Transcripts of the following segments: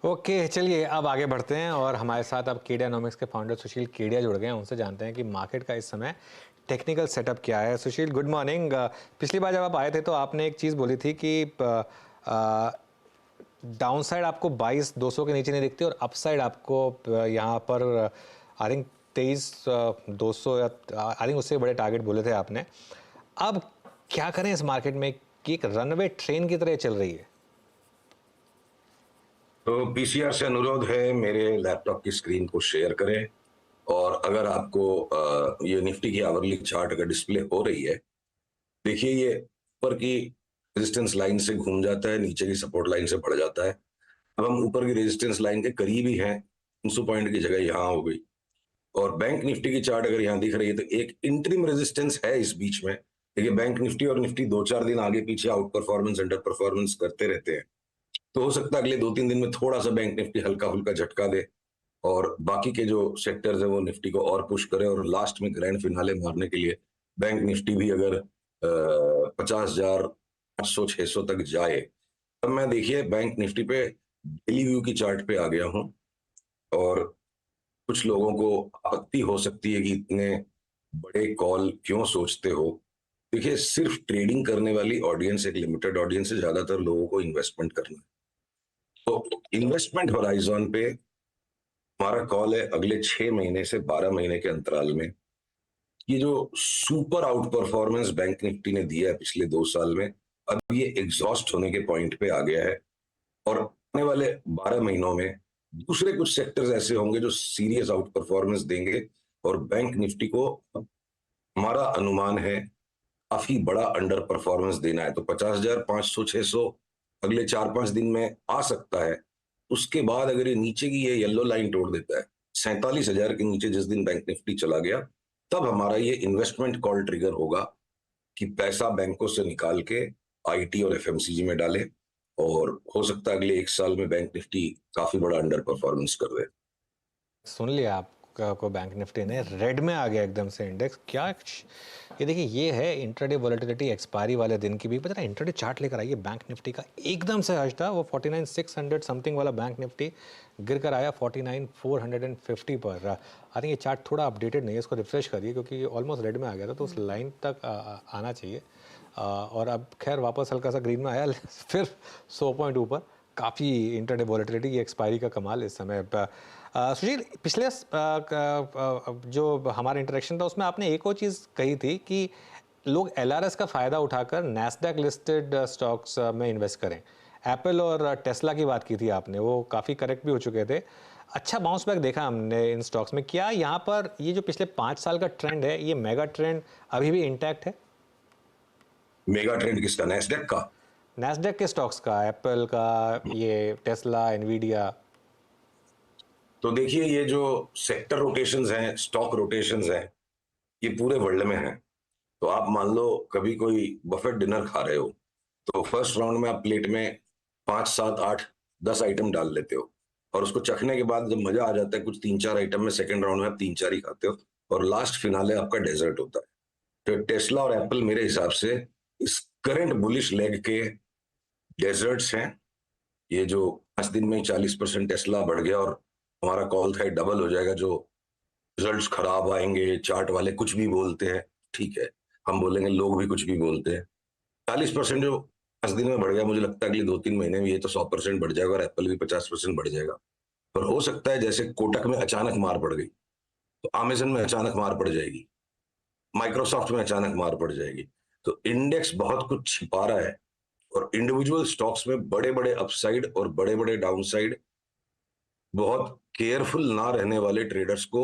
Okay, चलिए अब आगे बढ़ते हैं और हमारे साथ अब केडियानॉमिक्स के फाउंडर सुशील केडिया जुड़ गए हैं। उनसे जानते हैं कि मार्केट का इस समय टेक्निकल सेटअप क्या है। सुशील, गुड मॉर्निंग। पिछली बार जब आप आए थे तो आपने एक चीज़ बोली थी कि डाउन साइड आपको 22,200 के नीचे नहीं दिखती और अपसाइड आपको यहाँ पर आई थिंक 23,200 या आई थिंक उससे बड़े टारगेट बोले थे आपने। अब क्या करें इस मार्केट में कि एक रनवे ट्रेन की तरह चल रही है? तो पीसीआर से अनुरोध है मेरे लैपटॉप की स्क्रीन को शेयर करें। और अगर आपको ये निफ्टी की आवरली चार्ट अगर डिस्प्ले हो रही है, देखिए ये ऊपर की रेजिस्टेंस लाइन से घूम जाता है, नीचे की सपोर्ट लाइन से बढ़ जाता है। अब हम ऊपर की रेजिस्टेंस लाइन के करीब ही हैं, 300 पॉइंट की जगह यहाँ हो गई। और बैंक निफ्टी की चार्ट अगर यहाँ दिख रही है तो एक इंटरिम रेजिस्टेंस है इस बीच में। देखिए बैंक निफ्टी और निफ्टी 2-4 दिन आगे पीछे आउट परफॉर्मेंस अंडर परफॉर्मेंस करते रहते हैं, तो हो सकता है अगले 2-3 दिन में थोड़ा सा बैंक निफ्टी हल्का फुल्का झटका दे और बाकी के जो सेक्टर्स है वो निफ्टी को और पुश करे और लास्ट में ग्रैंड फिनाले मारने के लिए बैंक निफ्टी भी अगर 50,800-600 तक जाए। अब मैं देखिए बैंक निफ्टी पे डेली व्यू की चार्ट पे आ गया हूं और कुछ लोगों को आपत्ति हो सकती है कि इतने बड़े कॉल क्यों सोचते हो। देखिए सिर्फ ट्रेडिंग करने वाली ऑडियंस एक लिमिटेड ऑडियंस है, ज्यादातर लोगों को इन्वेस्टमेंट करना है। तो इन्वेस्टमेंट होराइजन पे हमारा कॉल है अगले 6 महीने से 12 महीने के अंतराल में ये जो super out performance bank Nifty ने दिया है पिछले 2 साल में, अब ये एग्जॉस्ट होने के पॉइंट पे आ गया है। और आने वाले 12 महीनों में दूसरे कुछ सेक्टर्स ऐसे होंगे जो सीरियस आउट परफॉर्मेंस देंगे और बैंक निफ्टी को हमारा अनुमान है काफी बड़ा अंडर परफॉर्मेंस देना है। तो 50,500-600 अगले 4-5 दिन में आ सकता है। उसके बाद अगर ये नीचे की ये येलो लाइन तोड़ देता है 47,000 के नीचे जिस दिन बैंक निफ्टी चला गया, तब हमारा ये इन्वेस्टमेंट कॉल ट्रिगर होगा कि पैसा बैंकों से निकाल के आईटी और एफएमसीजी में डाले और हो सकता है अगले 1 साल में बैंक निफ्टी काफी बड़ा अंडर परफॉर्मेंस कर दे। सुन लिया आपको, बैंक निफ्टी ने रेड में आ गया एकदम से इंडेक्स। क्या ये देखिए, ये है इंट्राडे वॉलेटिलिटी एक्सपायरी वाले दिन की भी। पता है इंट्राडे चार्ट लेकर आइए बैंक निफ्टी का, एकदम से हज था वो 49,600 समथिंग वाला बैंक निफ्टी गिर कर आया 49,450 पर। आई थिंक ये चार्ट थोड़ा अपडेटेड नहीं है, इसको रिफ्रेश करिए क्योंकि ये ऑलमोस्ट रेड में आ गया था, तो उस लाइन तक आना चाहिए। और अब खैर वापस हल्का सा ग्रीन में आया फिर 100 पॉइंट ऊपर। काफ़ी इंटरडे वॉलेटिलिटी की एक्सपायरी का कमाल इस समय। सुशील, पिछले जो हमारा इंटरेक्शन था उसमें आपने एक और चीज़ कही थी कि लोग एलआरएस का फ़ायदा उठाकर नैस्डैक लिस्टेड स्टॉक्स में इन्वेस्ट करें। एप्पल और टेस्ला की बात की थी आपने, वो काफ़ी करेक्ट भी हो चुके थे। अच्छा बाउंस बैक देखा हमने इन स्टॉक्स में। क्या यहाँ पर ये जो पिछले 5 साल का ट्रेंड है, ये मेगा ट्रेंड अभी भी इंटैक्ट है? मेगा ट्रेंड किसका? नैस्डैक का? नैस्डैक के स्टॉक्स का, एप्पल का, ये टेस्ला, एनवीडिया। तो देखिए ये जो सेक्टर रोटेशंस हैं, स्टॉक रोटेशंस हैं, ये पूरे वर्ल्ड में हैं। तो आप मान लो कभी कोई बफेट डिनर खा रहे हो, तो फर्स्ट राउंड में आप प्लेट में 5, 7, 8, 10 आइटम डाल लेते हो और उसको चखने के बाद जब मजा आ जाता है कुछ 3-4 आइटम में, सेकंड राउंड में आप 3-4 ही खाते हो और लास्ट फिनाले आपका डेजर्ट होता है। तो टेस्ला और एप्पल मेरे हिसाब से इस करंट बुलिश लेग के डेजर्ट्स हैं। ये जो 5 दिन में 40% टेस्ला बढ़ गया और हमारा कॉल था डबल हो जाएगा, जो रिजल्ट्स खराब आएंगे, चार्ट वाले कुछ भी बोलते हैं, ठीक है, हम बोलेंगे लोग भी कुछ भी बोलते हैं। 40% जो 5 दिन में बढ़ गया, मुझे लगता है अगले 2-3 महीने में ये तो 100% बढ़ जाएगा और एप्पल भी 50% बढ़ जाएगा। पर हो सकता है जैसे कोटक में अचानक मार पड़ गई तो अमेजन में अचानक मार पड़ जाएगी, माइक्रोसॉफ्ट में अचानक मार पड़ जाएगी। तो इंडेक्स बहुत कुछ छिपा रहा है और इंडिविजुअल स्टॉक्स में बड़े बड़े अपसाइड और बड़े बड़े डाउनसाइड, बहुत केयरफुल ना रहने वाले ट्रेडर्स को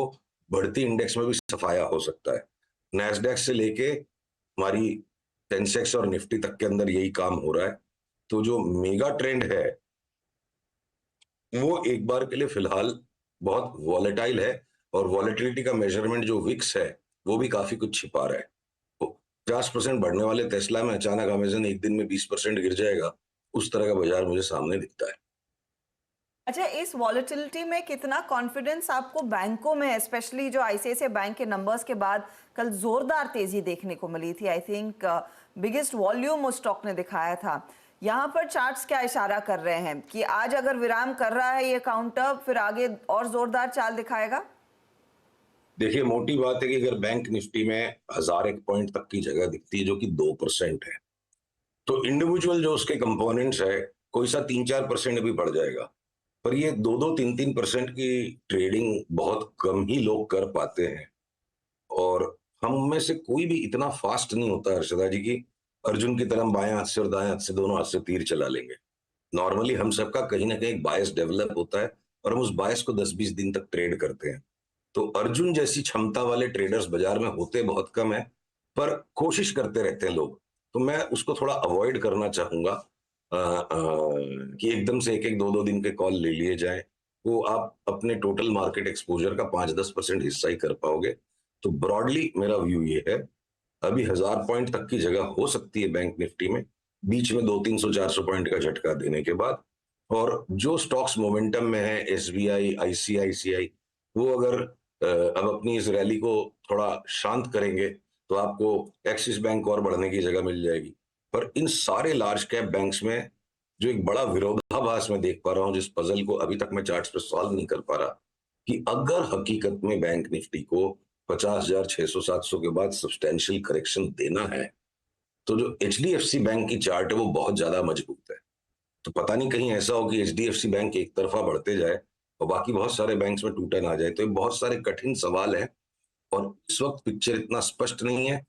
बढ़ती इंडेक्स में भी सफाया हो सकता है। नैस्डैक से लेके हमारी सेंसेक्स और निफ्टी तक के अंदर यही काम हो रहा है। तो जो मेगा ट्रेंड है वो एक बार के लिए फिलहाल बहुत वॉलेटाइल है और वॉलेटिलिटी का मेजरमेंट जो विक्स है वो भी काफी कुछ छिपा रहा है। तो 50% बढ़ने वाले टेस्ला में अचानक अमेजन एक दिन में 20% गिर जाएगा, उस तरह का बाजार मुझे सामने दिखता है। अच्छा, इस वॉलेटिलिटी में कितना कॉन्फिडेंस आपको बैंकों में, स्पेशली जो आईसीआईसीआई बैंक के नंबर्स के बाद कल जोरदार तेजी देखने को मिली थी। आई थिंक बिगेस्ट वॉल्यूम उस स्टॉक ने दिखाया था। यहाँ पर चार्ट्स क्या इशारा कर रहे हैं कि आज अगर विराम कर रहा है ये काउंटर, फिर आगे और जोरदार चाल दिखाएगा? देखिए, मोटी बात है कि अगर बैंक निफ्टी में 1001 पॉइंट तक की जगह दिखती है जो कि 2% है, तो इंडिविजुअल जो उसके कंपोनेंट्स है, कोई सा 3-4% भी बढ़ जाएगा। पर ये 2-2, 3-3% की ट्रेडिंग बहुत कम ही लोग कर पाते हैं। और हम में से कोई भी इतना फास्ट नहीं होता हर्षदा जी की अर्जुन की तरह बाएं हाथ से और दाएं हाथ से दोनों हाथ से तीर चला लेंगे। नॉर्मली हम सबका कहीं ना कहीं बायस डेवलप होता है और हम उस बायस को 10-20 दिन तक ट्रेड करते हैं। तो अर्जुन जैसी क्षमता वाले ट्रेडर्स बाजार में होते बहुत कम है, पर कोशिश करते रहते हैं लोग। तो मैं उसको थोड़ा अवॉइड करना चाहूंगा कि एकदम से एक एक दो दो दिन के कॉल ले लिए जाए। वो आप अपने टोटल मार्केट एक्सपोजर का 5-10% हिस्सा ही कर पाओगे। तो ब्रॉडली मेरा व्यू ये है, अभी 1000 पॉइंट तक की जगह हो सकती है बैंक निफ्टी में, बीच में 200-300-400 पॉइंट का झटका देने के बाद। और जो स्टॉक्स मोमेंटम में है, एसबीआई, आईसीआईसीआई, वो अगर अब अपनी इस रैली को थोड़ा शांत करेंगे तो आपको एक्सिस बैंक और बढ़ने की जगह मिल जाएगी। पर इन सारे लार्ज कैप बैंक्स में जो एक बड़ा विरोधाभास मैं देख पा रहा हूं, जिस पजल को अभी तक मैं चार्ट्स पे सॉल्व नहीं कर पा रहा, कि अगर हकीकत में बैंक निफ्टी को 50,600-700 के बाद सब्सटेंशियल करेक्शन देना है, तो जो एचडीएफसी बैंक की चार्ट है वो बहुत ज्यादा मजबूत है। तो पता नहीं कहीं ऐसा हो कि एचडीएफसी बैंक एक तरफा बढ़ते जाए और बाकी बहुत सारे बैंक्स में टूटन आ जाए। तो ये बहुत सारे कठिन सवाल हैं और इस वक्त पिक्चर इतना स्पष्ट नहीं है।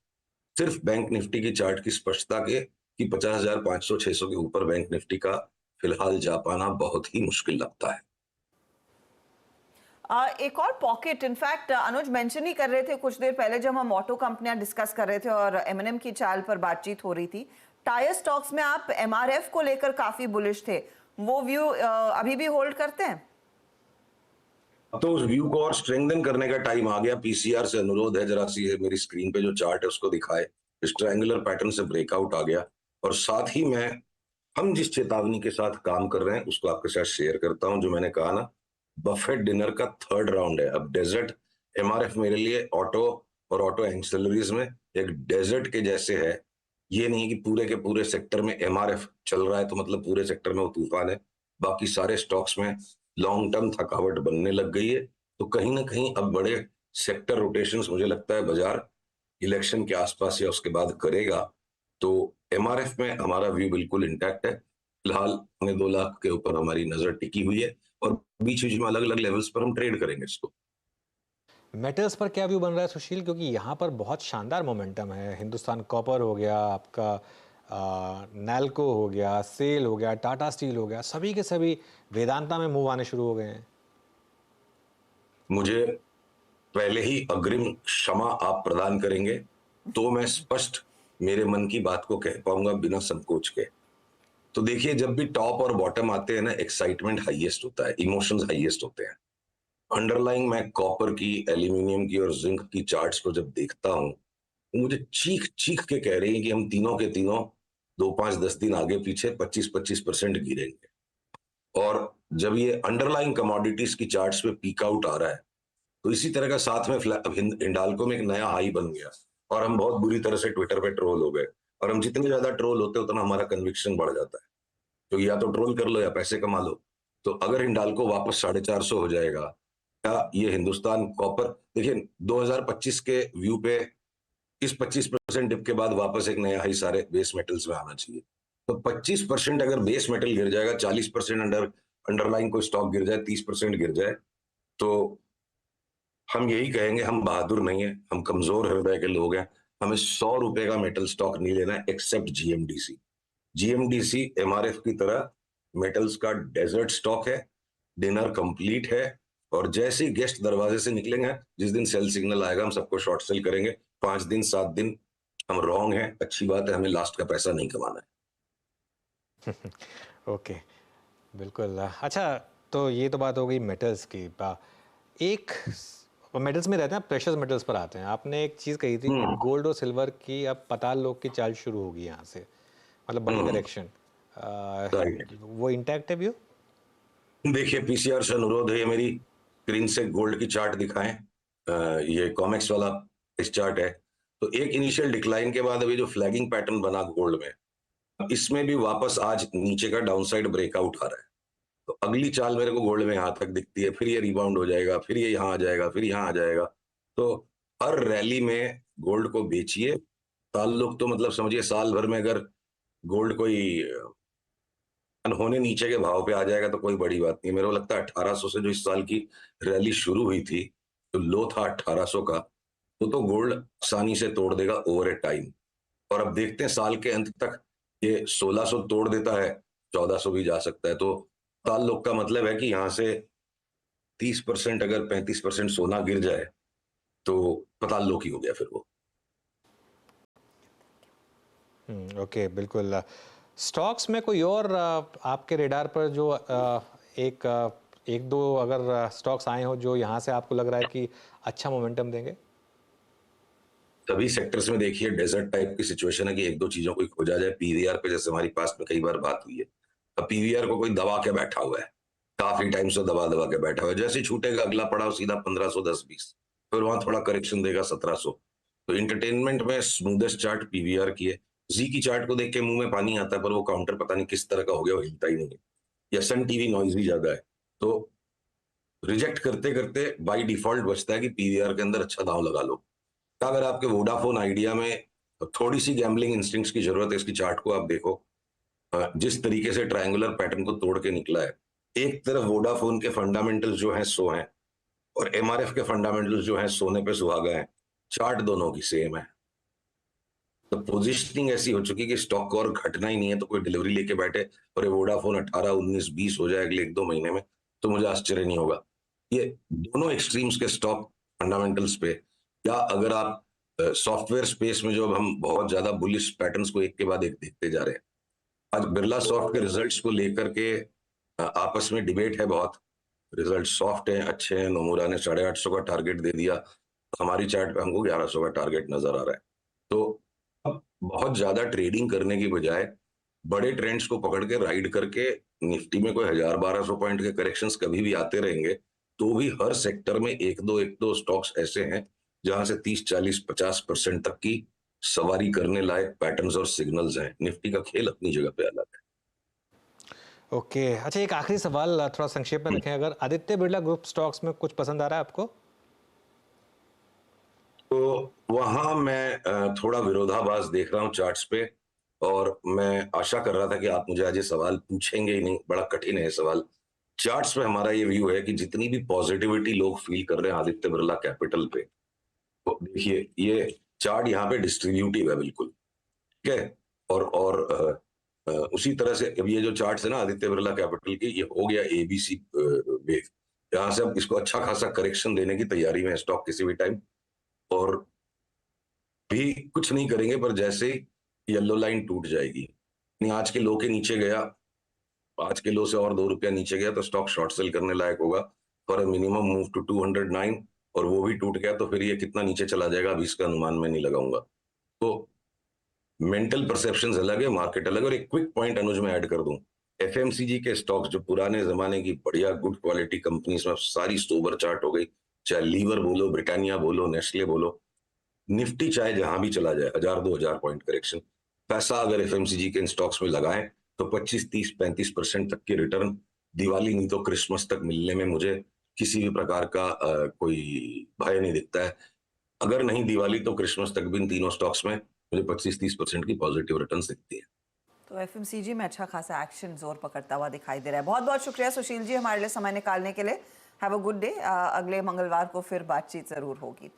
सिर्फ बैंक निफ्टी की चार्ट की स्पष्टता के कि 50,500-600 के ऊपर बैंक निफ्टी का फिलहाल जा पाना बहुत ही मुश्किल लगता है। एक और पॉकेट, इनफैक्ट अनुज मेंशन ही कर रहे थे कुछ देर पहले जब हम ऑटो कंपनियां डिस्कस कर रहे थे और एमएनएम की चाल पर बातचीत हो रही थी। टायर स्टॉक्स में आप एमआरएफ को लेकर काफी बुलिश थे, वो व्यू अभी भी होल्ड करते हैं? अब तो उस व्यू को और स्ट्रेंथन करने का टाइम आ गया। पीसीआर से अनुरोध है, जरा सी मेरी स्क्रीन पे जो चार्ट है उसको दिखाए। इस ट्रायंगुलर पैटर्न से ब्रेकआउट आ गया और साथ ही मैं हम जिस चेतावनी के साथ काम कर रहे हैं उसको आपके साथ शेयर करता हूं। जो मैंने कहा ना, बफेट डिनर का 3rd राउंड है। अब डेजर्ट एमआरएफ मेरे लिए ऑटो और ऑटो एक्सेलरीज में एक डेजर्ट के जैसे है। ये नहीं कि पूरे के पूरे सेक्टर में एमआरएफ चल रहा है तो मतलब पूरे सेक्टर में वो तूफान है। बाकी सारे स्टॉक्स में लॉन्ग टर्म थकावट बनने लग गई है। तो कहीं ना कहीं अब बड़े सेक्टर रोटेशंस मुझे लगता है बाजार इलेक्शन के आसपास या उसके बाद करेगा। तो एमआरएफ में हमारा व्यू बिल्कुल इंटैक्ट है। फिलहाल 2 लाख के ऊपर हमारी नजर टिकी हुई है और बीच बीच में अलग अलग लेवल्स पर हम ट्रेड करेंगे इसको। मेटल्स पर क्या व्यू बन रहा है सुशील, क्योंकि यहाँ पर बहुत शानदार मोमेंटम है। हिंदुस्तान कॉपर हो गया आपका, नैल्को हो गया, सेल हो गया, टाटा स्टील हो गया, सभी के सभी वेदांता में मूव आने शुरू हो गए हैं। मुझे पहले ही अग्रिम क्षमा आप प्रदान करेंगे तो मैं स्पष्ट मेरे मन की बात को कह पाऊंगा बिना संकोच के। तो देखिए, जब भी टॉप और बॉटम आते हैं ना, एक्साइटमेंट हाईएस्ट होता है, इमोशंस हाईएस्ट होते हैं। अंडरलाइंग मैं कॉपर की, एल्यूमिनियम की और जिंक की चार्ट्स को जब देखता हूं, तो मुझे चीख चीख के कह रही है कि हम तीनों के तीनों 2-5-10 दिन आगे पीछे 25-25% गिरेंगे। और जब ये अंडरलाइंग कमोडिटीज की चार्ट्स पे पीक आउट आ रहा है, तो इसी तरह का साथ में हिंडाल्को में एक नया हाई बन गया और हम बहुत बुरी तरह से ट्विटर पे ट्रोल हो गए। और हम जितने ज्यादा ट्रोल होते हैं उतना हमारा कन्विक्शन बढ़ जाता है, क्योंकि या तो ट्रोल कर लो या पैसे कमा लो। तो अगर हिंडाल्को वापस 450 हो जाएगा, या ये हिंदुस्तान कॉपर, देखिए 2025 के व्यू पे इस 25% डिप के बाद वापस एक नया हाई सारे बेस मेटल्स में आना चाहिए। तो 25% अगर बेस मेटल गिर जाएगा, 40% अंडरलाइन कोई स्टॉक गिर जाए, 30% गिर जाए, तो हम यही कहेंगे हम बहादुर नहीं है, हम कमजोर हृदय के लोग हैं। हमें 100 रुपए का मेटल स्टॉक नहीं लेना है एक्सेप्ट जीएमडीसी। जीएमडीसी एमआरएफ की तरह मेटल्स का डेजर्ट स्टॉक है। डिनर कंप्लीट है और जैसे ही गेस्ट दरवाजे से निकलेंगे, जिस दिन सेल सिग्नल आएगा हम सबको शॉर्ट सेल करेंगे। 5 दिन 7 दिन हम रॉन्ग हैं, अच्छी बात है, हमें लास्ट का पैसा नहीं कमाना है। ओके, बिल्कुल। अच्छा, तो ये तो बात हो गई मेटल्स की। एक मेटल्स में रहते हैं, प्रेशियस मेटल्स पर आते हैं। आपने एक चीज़ कही थी कि गोल्ड और सिल्वर की अब पाताल लोक की चाल शुरू होगी यहाँ से, मतलब बड़ी करेक्शन, वो इंटैक्ट है व्यू? देखिए, पीसीआर से अनुरोध है, ये मेरी स्क्रीन से गोल्ड की चार्ट दिखाएं। ये कॉमेक्स वाला इस चार्ट है। तो एक इनिशियल डिक्लाइन के बाद अभी जो फ्लैगिंग पैटर्न बना गोल्ड में, इसमें भी वापस आज नीचे का डाउनसाइड ब्रेकआउट आ रहा है। तो अगली चाल मेरे को गोल्ड में यहाँ तक दिखती है, फिर ये रिबाउंड हो जाएगा, फिर ये यहाँ आ जाएगा, फिर यहाँ आ जाएगा। तो हर रैली में गोल्ड को बेचिए। ताल्लुक तो मतलब समझिए साल भर में अगर गोल्ड कोई अनहोने नीचे के भाव पे आ जाएगा तो कोई बड़ी बात नहीं। मेरे को लगता है 1800 से जो इस साल की रैली शुरू हुई थी, तो लो था 1800 का, तो गोल्ड आसानी से तोड़ देगा ओवर ए टाइम। और अब देखते हैं साल के अंत तक ये 1600 तोड़ देता है, 1400 भी जा सकता है। तो ताल्लुक का मतलब है कि यहाँ से 30% अगर 35% सोना गिर जाए तो ताल्लुक ही हो गया फिर वो। ओके, बिल्कुल। स्टॉक्स में कोई और आपके रेडार पर जो एक दो अगर स्टॉक्स आए हो जो यहाँ से आपको लग रहा है कि अच्छा मोमेंटम देंगे? सभी सेक्टर्स में देखिए डेजर्ट टाइप की सिचुएशन है कि एक दो चीजों को खोजा जाए। पीवीआर पे जैसे हमारी पास में कई बार बात हुई है, अब पीवीआर को कोई दबा के बैठा हुआ है, काफी टाइम से दबा दबा के बैठा हुआ है। जैसे छूटेगा अगला पड़ाव सीधा 1510-20, फिर वहां थोड़ा करेक्शन देगा 1700। तो इंटरटेनमेंट में स्मूदेस्ट चार्ट पीवीआर की है। जी की चार्ट को देख के मुंह में पानी आता है, पर वो काउंटर पता नहीं किस तरह का हो गया, वो हिलता ही नहीं है, या सन टीवी नॉइज भी ज्यादा है। तो रिजेक्ट करते करते बाई डिफॉल्ट बचता है कि पीवीआर के अंदर अच्छा दांव लगा लो। अगर आपके वोडाफोन आइडिया में थोड़ी सी गैम्बलिंग इंस्टिंक्ट्स की जरूरत है, इसकी चार्ट को आप देखो, जिस तरीके से ट्रायंगुलर पैटर्न को तोड़ के निकला है। एक तरफ वोडाफोन के फंडामेंटल्स जो हैं सो हैं, और एमआरएफ के फंडामेंटल्स जो हैं सोने पे सुहागा हैं। चार्ट दोनों की सेम है। तो पोजीशनिंग ऐसी हो चुकी कि स्टॉक और घटना ही नहीं है, तो कोई डिलीवरी लेके बैठे और ये वोडाफोन 18, 19, 20 हो जाए अगले 1-2 महीने में, तो मुझे आश्चर्य नहीं होगा। ये दोनों एक्सट्रीम्स के स्टॉक फंडामेंटल्स पे, या अगर आप सॉफ्टवेयर स्पेस में जो अब हम बहुत ज्यादा बुलिश पैटर्न्स को एक के बाद एक देखते जा रहे हैं। आज बिरला सॉफ्ट के रिजल्ट्स को लेकर के आपस में डिबेट है बहुत। रिजल्ट सॉफ्ट हैं, अच्छे हैं, नोमुरा ने 850 का टारगेट दे दिया, हमारी चार्ट पे हमको 1100 का टारगेट नजर आ रहा है। तो अब बहुत ज्यादा ट्रेडिंग करने की बजाय बड़े ट्रेंड्स को पकड़ के राइड करके, निफ्टी में कोई 1000-1200 पॉइंट के करेक्शंस कभी भी आते रहेंगे, तो भी हर सेक्टर में एक दो स्टॉक्स ऐसे हैं जहां से 30-40-50% तक की सवारी करने लायक पैटर्न्स और सिग्नल्स हैं। निफ्टी का खेल अपनी जगह पे अलग है। ओके, अच्छा, एक आखिरी सवाल थोड़ा संक्षेप में रखें, अगर आदित्य बिरला ग्रुप स्टॉक्स में कुछ पसंद आ रहा है आपको? तो वहां मैं थोड़ा विरोधाभास देख रहा हूं चार्ट्स पे, और मैं आशा कर रहा था कि आप मुझे आज ये सवाल पूछेंगे ही नहीं, बड़ा कठिन है ये सवाल। चार्ट्स पे हमारा ये व्यू है कि जितनी भी पॉजिटिविटी लोग फील कर रहे हैं आदित्य बिरला कैपिटल पे, तो देखिए ये चार्ट यहाँ पे डिस्ट्रीब्यूटिव है बिल्कुल, ठीक है। और उसी तरह से अब ये जो चार्ट्स है ना आदित्य बिरला कैपिटल की, ये हो गया एबीसी वेव। यहाँ से अब इसको अच्छा खासा करेक्शन देने की तैयारी में है स्टॉक किसी भी टाइम, और भी कुछ नहीं करेंगे, पर जैसे ही येलो लाइन टूट जाएगी, नहीं आज के लो के नीचे गया, आज के लो से और ₹2 नीचे गया, तो स्टॉक शॉर्ट सेल करने लायक होगा for a minimum move to 209, और वो भी टूट गया तो फिर ये कितना नीचे चला जाएगा अभी इसका अनुमान मैं नहीं लगाऊंगा। तो मेंटल परसेप्शंस अलग है, मार्केट अलग है। और एक क्विक पॉइंट अनुज में ऐड कर दूं, एफएमसीजी के स्टॉक्स जो पुराने जमाने की बढ़िया गुड क्वालिटी कंपनीज में सारी सोबर चार्ट हो गई, चाहे लीवर बोलो, ब्रिटानिया बोलो, नेस्ले बोलो, निफ्टी चाहे जहां भी चला जाए 1000-2000 पॉइंट करेक्शन, पैसा अगर एफएमसीजी के इन स्टॉक्स में लगाएं तो 25-30-35% तक की रिटर्न दिवाली नहीं तो क्रिसमस तक मिलने में मुझे किसी भी प्रकार का कोई भय नहीं दिखता है। अगर नहीं दिवाली तो क्रिसमस तक भी इन तीनों स्टॉक्स में मुझे 25-30% की पॉजिटिव रिटर्न दिखती है। तो एफएमसीजी में अच्छा खासा एक्शन जोर पकड़ता हुआ दिखाई दे रहा है। बहुत बहुत शुक्रिया सुशील जी हमारे लिए समय निकालने के लिए। Have a good day. अगले मंगलवार को फिर बातचीत जरूर होगी।